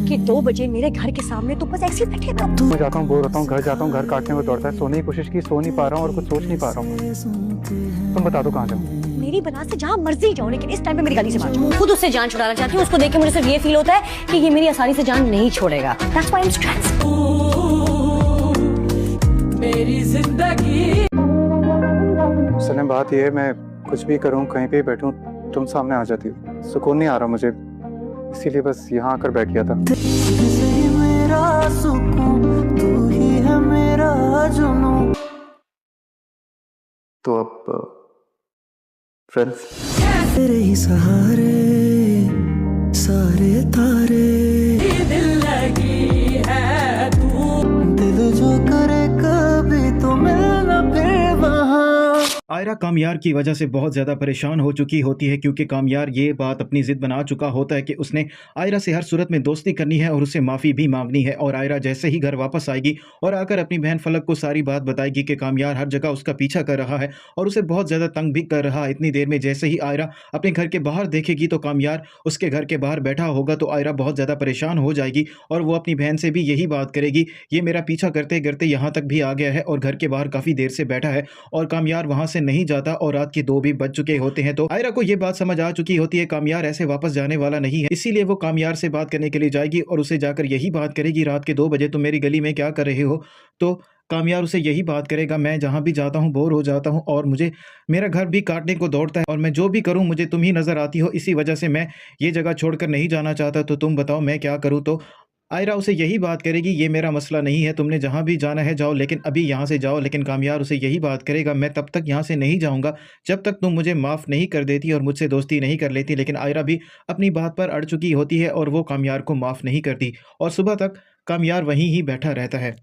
कि 2 बजे मेरे घर के सामने तो बस ऐसे ही बैठे रहो। मैं जाता हूँ, बोर होता हूँ, घर जाता हूँ, घर काटने को दौड़ता है। सोने की कोशिश की, सो नहीं पा रहा हूँ और कुछ सोच नहीं पा रहा हूँ। तुम बता दो कहाँ जाऊँ? मेरी बना से जहाँ मर्जी जाओ, लेकिन इस टाइम पे मेरी गली से बाहर जाओ। खुद उससे जान छुड़ाना चाहती हूँ। उसको देख के मुझे सिर्फ ये फील होता है कि ये मेरी आसानी से जान नहीं छोड़ेगा। That's why I'm stressed. मेरी जिंदगी। सलीम, बात ये है, मैं कुछ भी करूँ, कहीं पे भी बैठूँ, तुम सामने आ जाती हो। सुकून नहीं आ रहा मुझे, इसीलिए बस यहाँ आकर बैठ गया था। मेरा सुकून तू ही है, मेरा जुनून। तो अब फ्रेंड्स, तेरे ही सहारे सारे तारे, दिल लगी है तू, दिल जो करे कभी तो मिलना फिर वहाँ। आयरा कामयार की वजह से बहुत ज़्यादा परेशान हो चुकी होती है, क्योंकि कामयार ये बात अपनी ज़िद बना चुका होता है कि उसने आयरा से हर सूरत में दोस्ती करनी है और उससे माफ़ी भी मांगनी है। और आयरा जैसे ही घर वापस आएगी और आकर अपनी बहन फलक को सारी बात बताएगी कि कामयार हर जगह उसका पीछा कर रहा है और उसे बहुत ज़्यादा तंग भी कर रहा है। इतनी देर में जैसे ही आयरा अपने घर के बाहर देखेगी तो कामयार उसके घर के बाहर बैठा होगा, तो आयरा बहुत ज़्यादा परेशान हो जाएगी और वो अपनी बहन से भी यही बात करेगी, ये मेरा पीछा करते करते यहाँ तक भी आ गया है और घर के बाहर काफ़ी देर से बैठा है और कामयार वहाँ से नहीं जाता और रात के 2 भी बज चुके होते हैं। तो आयरा को ये बात समझ आ चुकी होती है कामयार ऐसे वापस जाने वाला नहीं है, इसीलिए वो कामयार से बात करने के लिए जाएगी और उसे जाकर यही बात करेगी, रात के 2 बजे तुम मेरी गली में क्या कर रहे हो। तो कामयार उसे यही बात करेगा, मैं जहाँ भी जाता हूँ बोर हो जाता हूँ और मुझे मेरा घर भी काटने को दौड़ता है और मैं जो भी करूँ मुझे तुम ही नज़र आती हो, इसी वजह से मैं ये जगह छोड़कर नहीं जाना चाहता, तो तुम बताओ मैं क्या करूँ। तो आयरा उसे यही बात करेगी, ये मेरा मसला नहीं है, तुमने जहाँ भी जाना है जाओ, लेकिन अभी यहाँ से जाओ। लेकिन कामयार उसे यही बात करेगा, मैं तब तक यहाँ से नहीं जाऊँगा जब तक तुम मुझे माफ़ नहीं कर देती और मुझसे दोस्ती नहीं कर लेती। लेकिन आयरा भी अपनी बात पर अड़ चुकी होती है और वो कामयार को माफ़ नहीं करती और सुबह तक कामयार वहीं ही बैठा रहता है।